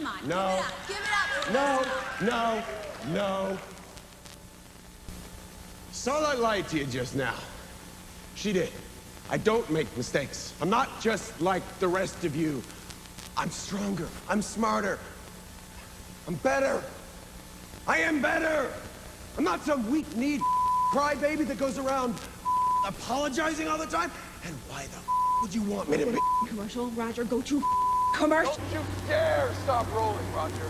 Come on, No. give it up. No, no, no. Starlight lied to you just now. She did. I don't make mistakes. I'm not just like the rest of you. I'm stronger. I'm smarter. I'm better. I am better. I'm not some weak-kneed crybaby that goes around apologizing all the time. And why the would you want me to be? Commercial, Roger, go to commercial. Don't you dare stop rolling, Roger.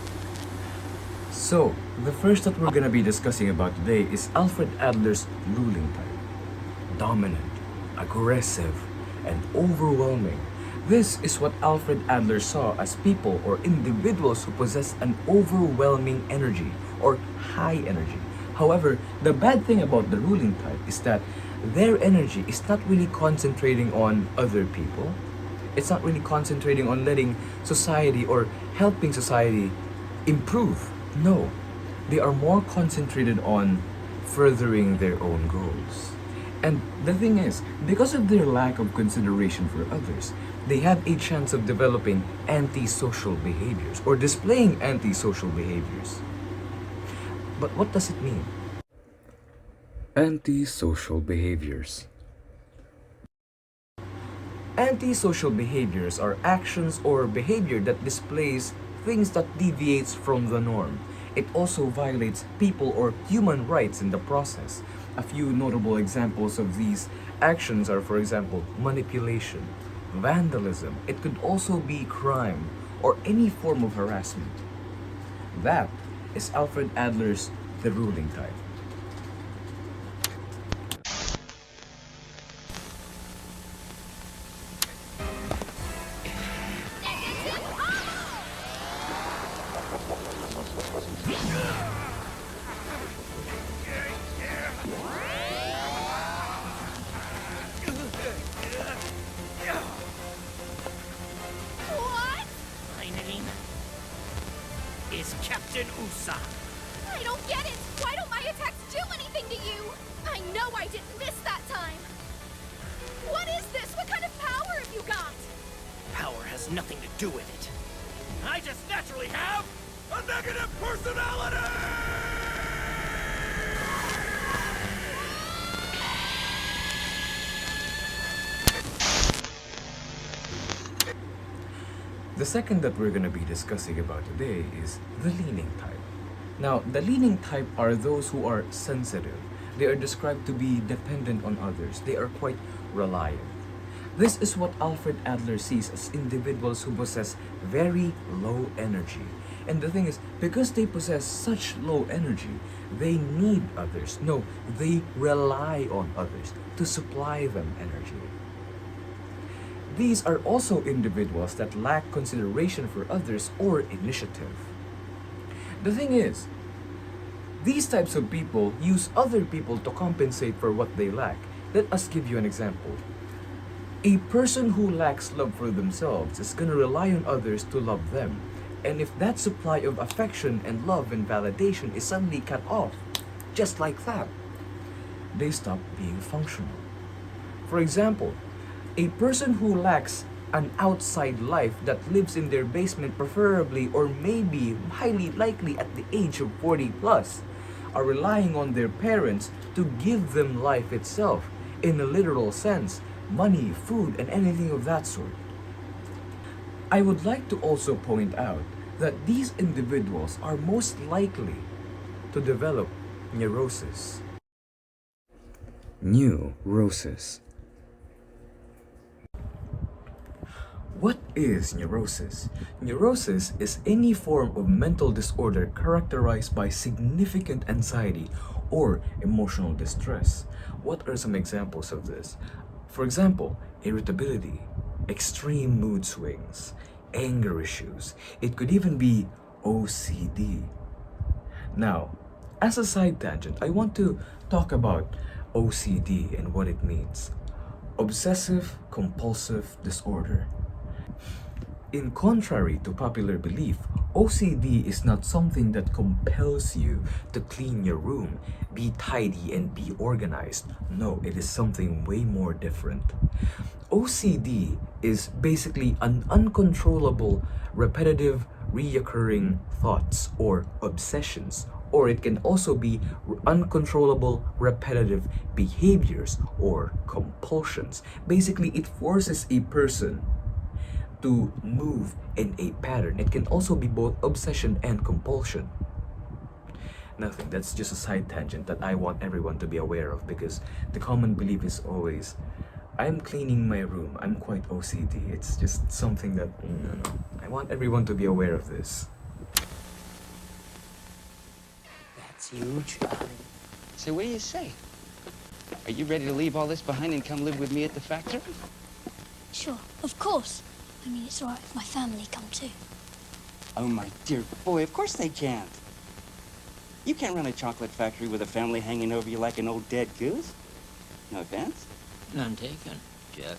So, the first that we're gonna be discussing about today is Alfred Adler's ruling type. Dominant, aggressive, and overwhelming. This is what Alfred Adler saw as people or individuals who possess an overwhelming energy or high energy. However, the bad thing about the ruling type is that their energy is not really concentrating on other people. It's not really concentrating on letting society or helping society improve. No, they are more concentrated on furthering their own goals. And the thing is, because of their lack of consideration for others, they have a chance of developing antisocial behaviors or displaying antisocial behaviors. But what does it mean? Antisocial behaviors. Antisocial behaviors are actions or behavior that displays things that deviates from the norm. It also violates people or human rights in the process. A few notable examples of these actions are, for example, manipulation, vandalism. It could also be crime or any form of harassment. That is Alfred Adler's The Ruling Type. What? My name is Captain Usa. I don't get it. Why don't my attacks do anything to you? I know I didn't miss that time. What is this? What kind of power have you got? Power has nothing to do with it. I just naturally have a negative personality! The second that we're going to be discussing about today is the leaning type. Now, the leaning type are those who are sensitive. They are described to be dependent on others. They are quite reliant. This is what Alfred Adler sees as individuals who possess very low energy. And the thing is, because they possess such low energy, they need others. No, they rely on others to supply them energy. These are also individuals that lack consideration for others or initiative. The thing is, these types of people use other people to compensate for what they lack. Let us give you an example. A person who lacks love for themselves is going to rely on others to love them. And if that supply of affection and love and validation is suddenly cut off, just like that, they stop being functional. For example, a person who lacks an outside life that lives in their basement preferably or maybe highly likely at the age of 40 plus are relying on their parents to give them life itself in a literal sense, money, food, and anything of that sort. I would like to also point out that these individuals are most likely to develop neurosis. Neurosis. What is neurosis? Neurosis is any form of mental disorder characterized by significant anxiety or emotional distress. What are some examples of this? For example, irritability, extreme mood swings, anger issues. It could even be OCD. Now, as a side tangent, I want to talk about OCD and what it means. Obsessive compulsive disorder. In contrary to popular belief, OCD is not something that compels you to clean your room, be tidy, and be organized. No, it is something way more different. OCD is basically an uncontrollable, repetitive reoccurring thoughts or obsessions, or it can also be uncontrollable repetitive behaviors or compulsions. Basically, it forces a person to move in a pattern. It can also be both obsession and compulsion. Nothing, that's just a side tangent that I want everyone to be aware of, because the common belief is always, I'm cleaning my room, I'm quite OCD. It's just something that, I want everyone to be aware of this. That's huge. So what do you say? Are you ready to leave all this behind and come live with me at the factory? Sure, of course. I mean, it's all right if my family come too. Oh, my dear boy, of course they can't. You can't run a chocolate factory with a family hanging over you like an old dead goose. No offense. None taken, Jack.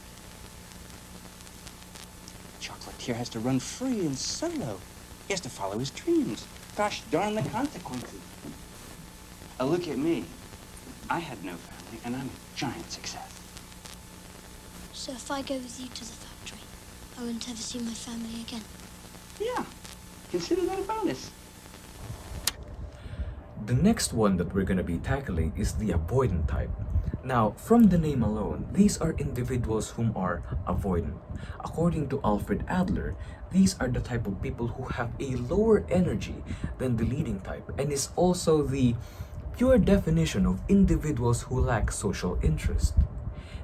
Chocolatier has to run free and solo. He has to follow his dreams. Gosh darn the consequences. Look at me. I had no family, and I'm a giant success. So if I go with you to the factory, I won't ever see my family again. Yeah, consider that a bonus. The next one that we're going to be tackling is the avoidant type. Now, from the name alone, these are individuals whom are avoidant. According to Alfred Adler, these are the type of people who have a lower energy than the leading type, and is also the pure definition of individuals who lack social interest.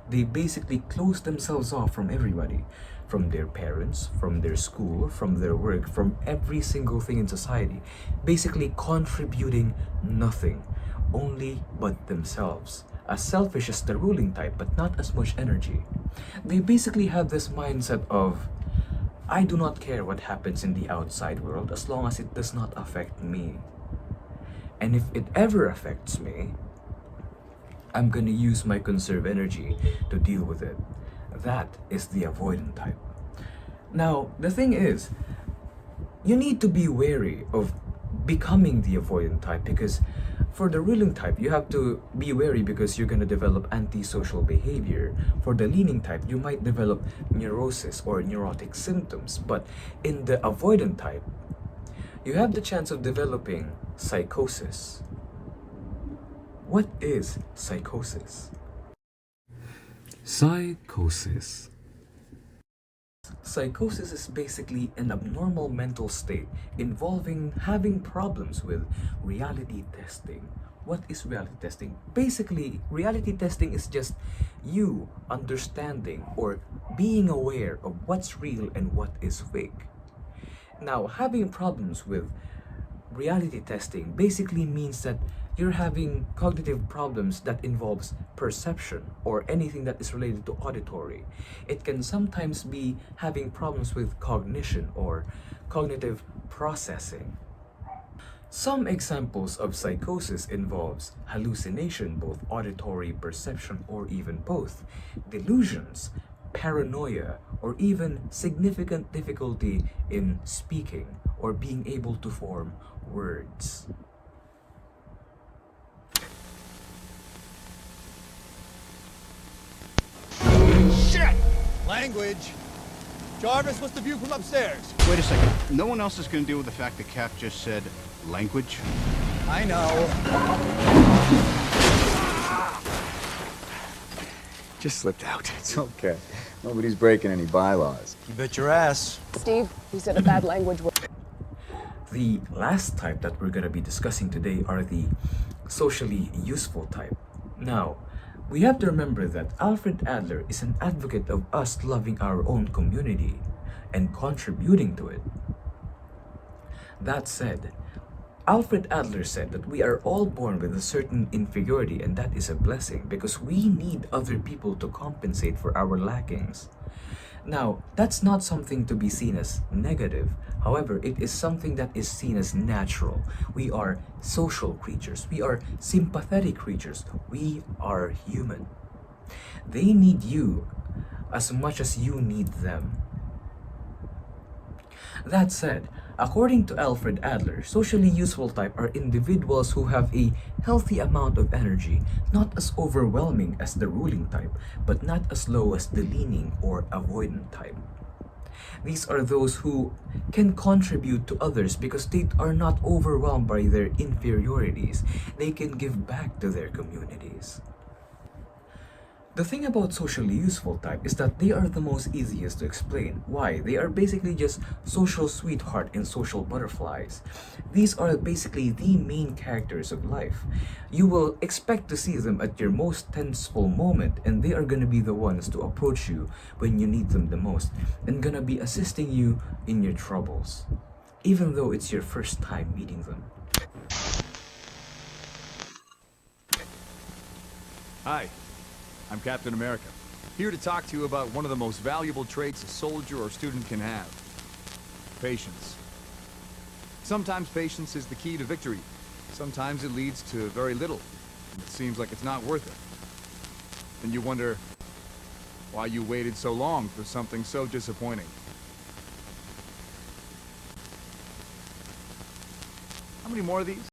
They basically close themselves off from everybody, from their parents, from their school, from their work, from every single thing in society, basically contributing nothing, only but themselves. As selfish as the ruling type, but not as much energy. They basically have this mindset of, I do not care what happens in the outside world as long as it does not affect me. And if it ever affects me, I'm gonna use my conserved energy to deal with it. That is the avoidant type. Now, the thing is, you need to be wary of becoming the avoidant type, because for the ruling type, you have to be wary because you're going to develop antisocial behavior. For the leaning type, you might develop neurosis or neurotic symptoms. But in the avoidant type, you have the chance of developing psychosis. What is psychosis? Psychosis. Psychosis is basically an abnormal mental state involving having problems with reality testing. What is reality testing? Basically, reality testing is just you understanding or being aware of what's real and what is fake. Now, having problems with reality testing basically means that you're having cognitive problems that involves perception or anything that is related to auditory. It can sometimes be having problems with cognition or cognitive processing. Some examples of psychosis involves hallucination, both auditory, perception, or even both, delusions, paranoia, or even significant difficulty in speaking or being able to form words. Shit! Language. Jarvis, what's the view from upstairs? Wait a second. No one else is going to deal with the fact that Cap just said language? I know. Just slipped out. It's okay. Nobody's breaking any bylaws. You bet your ass. Steve, you said a bad language word. The last type that we're going to be discussing today are the socially useful type. Now, we have to remember that Alfred Adler is an advocate of us loving our own community and contributing to it. That said, Alfred Adler said that we are all born with a certain inferiority, and that is a blessing because we need other people to compensate for our lackings. Now, that's not something to be seen as negative. However, it is something that is seen as natural. We are social creatures. We are sympathetic creatures. We are human. They need you as much as you need them. That said, according to Alfred Adler, socially useful type are individuals who have a healthy amount of energy, not as overwhelming as the ruling type, but not as low as the leaning or avoidant type. These are those who can contribute to others because they are not overwhelmed by their inferiorities. They can give back to their communities. The thing about socially useful type is that they are the most easiest to explain. Why? They are basically just social sweetheart and social butterflies. These are basically the main characters of life. You will expect to see them at your most tenseful moment, and they are gonna be the ones to approach you when you need them the most, and gonna be assisting you in your troubles, even though it's your first time meeting them. Hi. I'm Captain America, here to talk to you about one of the most valuable traits a soldier or student can have. Patience. Sometimes patience is the key to victory. Sometimes it leads to very little, and it seems like it's not worth it. And you wonder why you waited so long for something so disappointing. How many more of these?